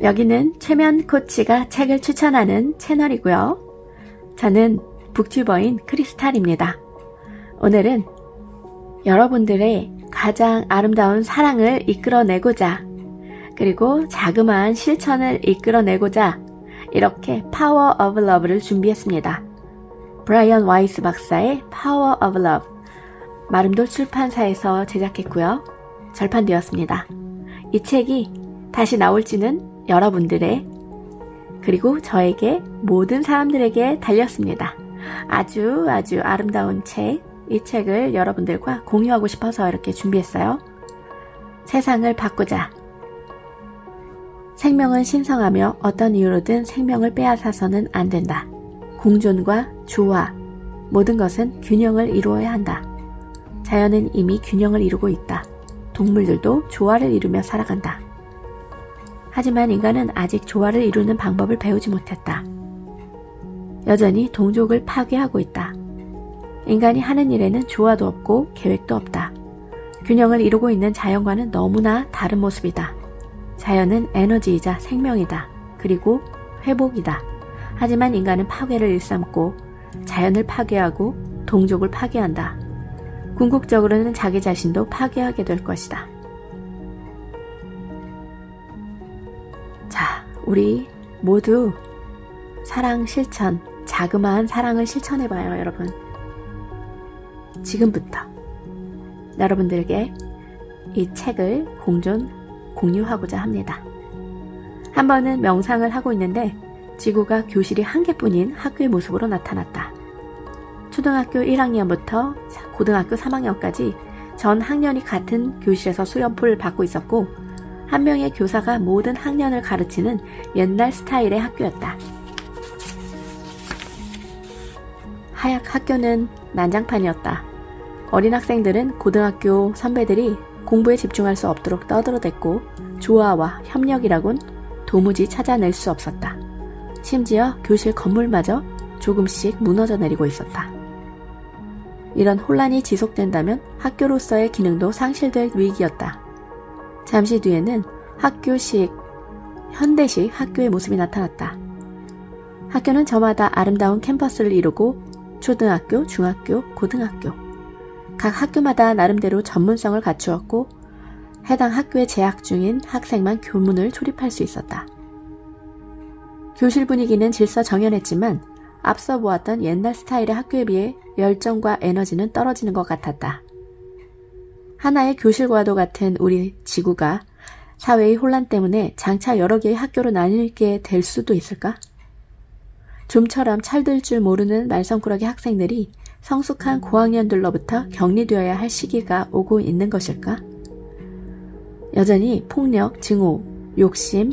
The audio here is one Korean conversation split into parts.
여기는 최면 코치가 책을 추천하는 채널이고요. 저는 북튜버인 크리스탈입니다. 오늘은 여러분들의 가장 아름다운 사랑을 이끌어내고자, 그리고 자그마한 실천을 이끌어내고자 이렇게 파워 오브 러브를 준비했습니다. 브라이언 와이스 박사의 파워 오브 러브, 마름돌 출판사에서 제작했고요. 절판되었습니다. 이 책이 다시 나올지는 여러분들의, 그리고 저에게, 모든 사람들에게 달렸습니다. 아주 아름다운 책, 이 책을 여러분들과 공유하고 싶어서 이렇게 준비했어요. 세상을 바꾸자. 생명은 신성하며 어떤 이유로든 생명을 빼앗아서는 안 된다. 공존과 조화, 모든 것은 균형을 이루어야 한다. 자연은 이미 균형을 이루고 있다. 동물들도 조화를 이루며 살아간다. 하지만 인간은 아직 조화를 이루는 방법을 배우지 못했다. 여전히 동족을 파괴하고 있다. 인간이 하는 일에는 조화도 없고 계획도 없다. 균형을 이루고 있는 자연과는 너무나 다른 모습이다. 자연은 에너지이자 생명이다. 그리고 회복이다. 하지만 인간은 파괴를 일삼고 자연을 파괴하고 동족을 파괴한다. 궁극적으로는 자기 자신도 파괴하게 될 것이다. 자, 우리 모두 사랑 실천, 자그마한 사랑을 실천해봐요, 여러분. 지금부터 여러분들에게 이 책을 공유하고자 합니다. 한 번은 명상을 하고 있는데 지구가 교실이 한 개뿐인 학교의 모습으로 나타났다. 초등학교 1학년부터 고등학교 3학년까지 전 학년이 같은 교실에서 수업을 받고 있었고, 한 명의 교사가 모든 학년을 가르치는 옛날 스타일의 학교였다. 학교는 난장판이었다. 어린 학생들은 고등학교 선배들이 공부에 집중할 수 없도록 떠들어댔고, 조화와 협력이라곤 도무지 찾아낼 수 없었다. 심지어 교실 건물마저 조금씩 무너져 내리고 있었다. 이런 혼란이 지속된다면 학교로서의 기능도 상실될 위기였다. 잠시 뒤에는 현대식 학교의 모습이 나타났다. 학교는 저마다 아름다운 캠퍼스를 이루고 초등학교, 중학교, 고등학교, 각 학교마다 나름대로 전문성을 갖추었고, 해당 학교에 재학 중인 학생만 교문을 출입할 수 있었다. 교실 분위기는 질서정연했지만 앞서 보았던 옛날 스타일의 학교에 비해 열정과 에너지는 떨어지는 것 같았다. 하나의 교실과도 같은 우리 지구가 사회의 혼란 때문에 장차 여러 개의 학교로 나뉘게 될 수도 있을까? 좀처럼 철들 줄 모르는 말썽꾸러기 학생들이 성숙한 고학년들로부터 격리되어야 할 시기가 오고 있는 것일까? 여전히 폭력, 증오, 욕심,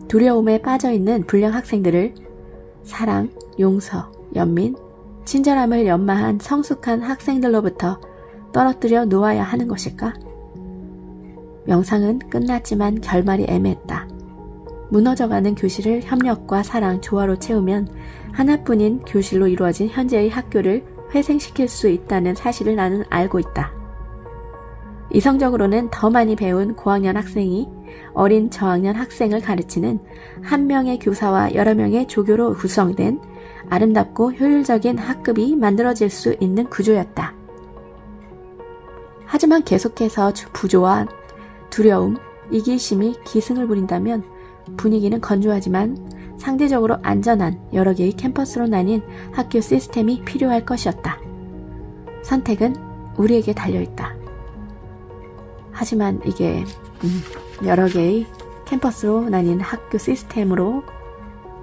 두려움에 빠져있는 불량 학생들을 사랑, 용서, 연민, 친절함을 연마한 성숙한 학생들로부터 떨어뜨려 놓아야 하는 것일까? 명상은 끝났지만 결말이 애매했다. 무너져가는 교실을 협력과 사랑, 조화로 채우면 하나뿐인 교실로 이루어진 현재의 학교를 회생시킬 수 있다는 사실을 나는 알고 있다. 이성적으로는 더 많이 배운 고학년 학생이 어린 저학년 학생을 가르치는 한 명의 교사와 여러 명의 조교로 구성된 아름답고 효율적인 학급이 만들어질 수 있는 구조였다. 하지만 계속해서 부조와 두려움, 이기심이 기승을 부린다면 분위기는 건조하지만 상대적으로 안전한 여러 개의 캠퍼스로 나뉜 학교 시스템이 필요할 것이었다. 선택은 우리에게 달려있다. 하지만 이게 여러 개의 캠퍼스로 나뉜 학교 시스템으로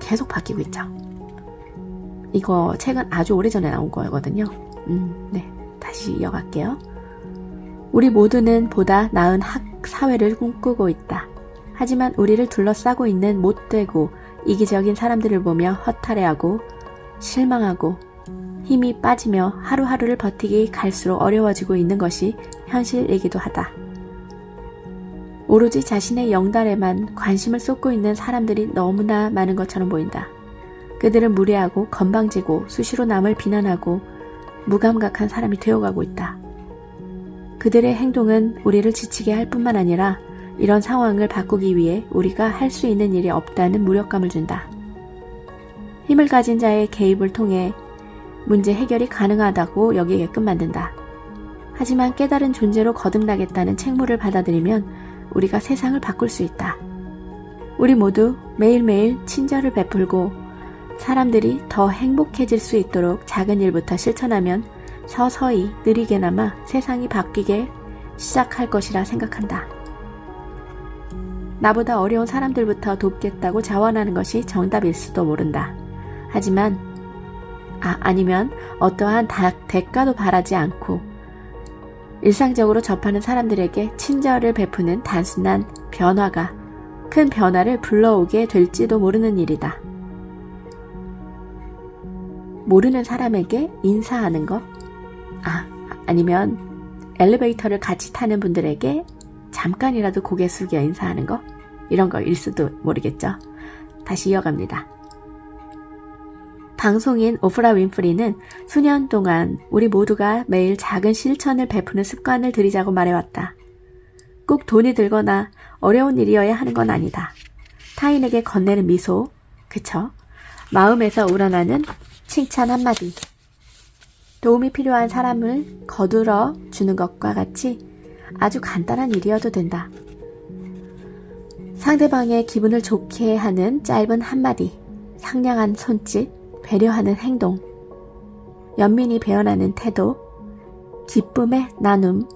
계속 바뀌고 있죠. 이거 책은 아주 오래전에 나온 거거든요. 네, 다시 이어갈게요. 우리 모두는 보다 나은 사회를 꿈꾸고 있다. 하지만 우리를 둘러싸고 있는 못되고 이기적인 사람들을 보며 허탈해하고 실망하고 힘이 빠지며 하루하루를 버티기 갈수록 어려워지고 있는 것이 현실이기도 하다. 오로지 자신의 영달에만 관심을 쏟고 있는 사람들이 너무나 많은 것처럼 보인다. 그들은 무례하고 건방지고 수시로 남을 비난하고 무감각한 사람이 되어가고 있다. 그들의 행동은 우리를 지치게 할 뿐만 아니라 이런 상황을 바꾸기 위해 우리가 할 수 있는 일이 없다는 무력감을 준다. 힘을 가진 자의 개입을 통해 문제 해결이 가능하다고 여기게끔 만든다. 하지만 깨달은 존재로 거듭나겠다는 책무를 받아들이면 우리가 세상을 바꿀 수 있다. 우리 모두 매일매일 친절을 베풀고 사람들이 더 행복해질 수 있도록 작은 일부터 실천하면 서서히 느리게나마 세상이 바뀌게 시작할 것이라 생각한다. 나보다 어려운 사람들부터 돕겠다고 자원하는 것이 정답일 수도 모른다. 하지만 아니면 어떠한 대가도 바라지 않고 일상적으로 접하는 사람들에게 친절을 베푸는 단순한 변화가 큰 변화를 불러오게 될지도 모르는 일이다. 모르는 사람에게 인사하는 것? 아니면 엘리베이터를 같이 타는 분들에게 잠깐이라도 고개 숙여 인사하는 것? 이런 거일 수도 모르겠죠. 다시 이어갑니다. 방송인 오프라 윈프리는 수년 동안 우리 모두가 매일 작은 실천을 베푸는 습관을 들이자고 말해왔다. 꼭 돈이 들거나 어려운 일이어야 하는 건 아니다. 타인에게 건네는 미소, 그쵸? 마음에서 우러나는 칭찬 한마디. 도움이 필요한 사람을 거들어 주는 것과 같이 아주 간단한 일이어도 된다. 상대방의 기분을 좋게 하는 짧은 한마디, 상냥한 손짓, 배려하는 행동, 연민이 배어나는 태도, 기쁨의 나눔,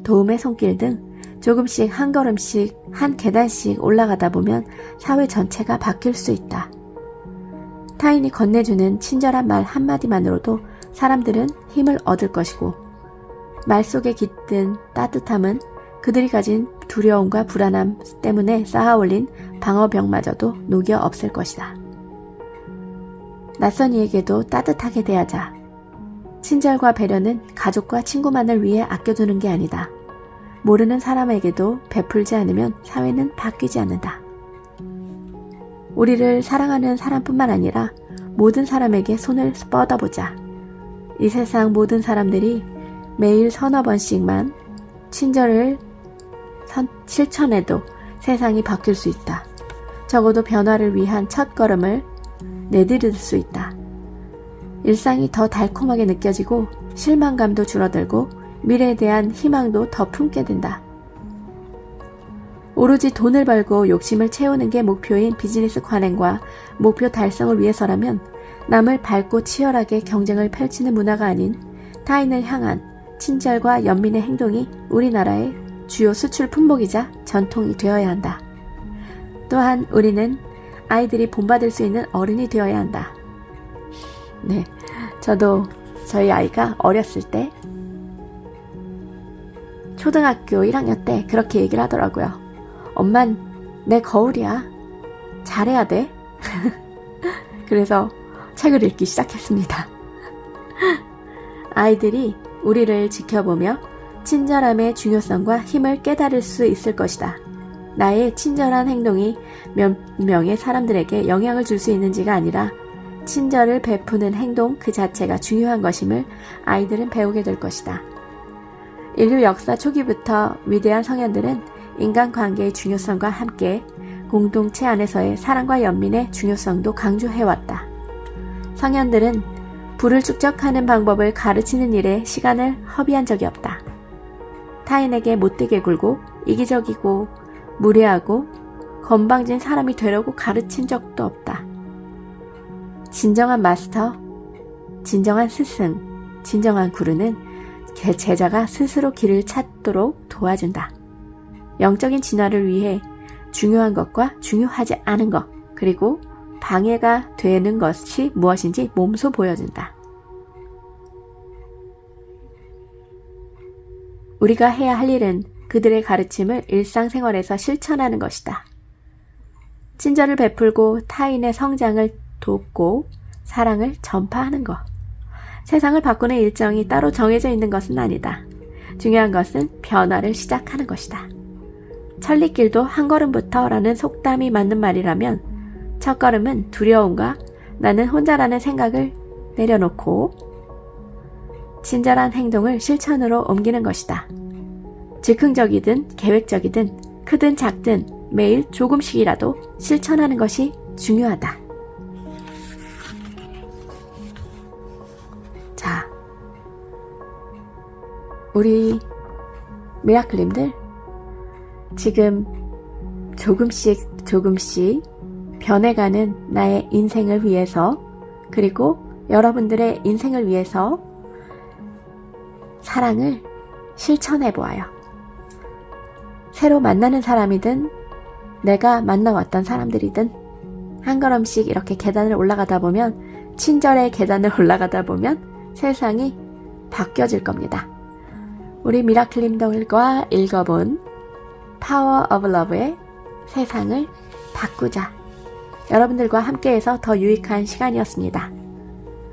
도움의 손길 등 조금씩 한 걸음씩 한 계단씩 올라가다 보면 사회 전체가 바뀔 수 있다. 타인이 건네주는 친절한 말 한마디만으로도 사람들은 힘을 얻을 것이고 말 속에 깃든 따뜻함은 그들이 가진 두려움과 불안함 때문에 쌓아올린 방어벽마저도 녹여 없앨 것이다. 낯선 이에게도 따뜻하게 대하자. 친절과 배려는 가족과 친구만을 위해 아껴두는 게 아니다. 모르는 사람에게도 베풀지 않으면 사회는 바뀌지 않는다. 우리를 사랑하는 사람뿐만 아니라 모든 사람에게 손을 뻗어보자. 이 세상 모든 사람들이 매일 서너 번씩만 친절을 실천해도 세상이 바뀔 수 있다. 적어도 변화를 위한 첫걸음을 내디딜 수 있다. 일상이 더 달콤하게 느껴지고 실망감도 줄어들고 미래에 대한 희망도 더 품게 된다. 오로지 돈을 벌고 욕심을 채우는 게 목표인 비즈니스 관행과 목표 달성을 위해서라면 남을 밟고 치열하게 경쟁을 펼치는 문화가 아닌 타인을 향한 친절과 연민의 행동이 우리나라의 주요 수출 품목이자 전통이 되어야 한다. 또한 우리는 아이들이 본받을 수 있는 어른이 되어야 한다. 네, 저도 저희 아이가 어렸을 때 초등학교 1학년 때 그렇게 얘기를 하더라고요. 엄만 내 거울이야. 잘해야 돼. 그래서 책을 읽기 시작했습니다. 아이들이 우리를 지켜보며 친절함의 중요성과 힘을 깨달을 수 있을 것이다. 나의 친절한 행동이 몇 명의 사람들에게 영향을 줄 수 있는지가 아니라 친절을 베푸는 행동 그 자체가 중요한 것임을 아이들은 배우게 될 것이다. 인류 역사 초기부터 위대한 성현들은 인간관계의 중요성과 함께 공동체 안에서의 사랑과 연민의 중요성도 강조해왔다. 성현들은 부를 축적하는 방법을 가르치는 일에 시간을 허비한 적이 없다. 타인에게 못되게 굴고 이기적이고 무례하고 건방진 사람이 되려고 가르친 적도 없다. 진정한 마스터, 진정한 스승, 진정한 구루는 제자가 스스로 길을 찾도록 도와준다. 영적인 진화를 위해 중요한 것과 중요하지 않은 것, 그리고 방해가 되는 것이 무엇인지 몸소 보여준다. 우리가 해야 할 일은 그들의 가르침을 일상생활에서 실천하는 것이다. 친절을 베풀고 타인의 성장을 돕고 사랑을 전파하는 것. 세상을 바꾸는 일정이 따로 정해져 있는 것은 아니다. 중요한 것은 변화를 시작하는 것이다. 천리길도 한 걸음부터라는 속담이 맞는 말이라면 첫걸음은 두려움과 나는 혼자라는 생각을 내려놓고 친절한 행동을 실천으로 옮기는 것이다. 즉흥적이든 계획적이든 크든 작든 매일 조금씩이라도 실천하는 것이 중요하다. 자, 우리 미라클님들 지금 조금씩 변해가는 나의 인생을 위해서, 그리고 여러분들의 인생을 위해서 사랑을 실천해 보아요. 새로 만나는 사람이든 내가 만나왔던 사람들이든 한 걸음씩 이렇게 계단을 올라가다 보면, 친절의 계단을 올라가다 보면 세상이 바뀌어질 겁니다. 우리 미라클님들과 읽어본 파워 오브 러브의 세상을 바꾸자. 여러분들과 함께해서 더 유익한 시간이었습니다.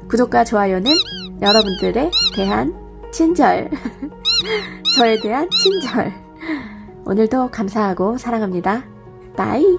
구독과 좋아요는 여러분들에 대한 친절, 저에 대한 친절. 오늘도 감사하고 사랑합니다. 바이.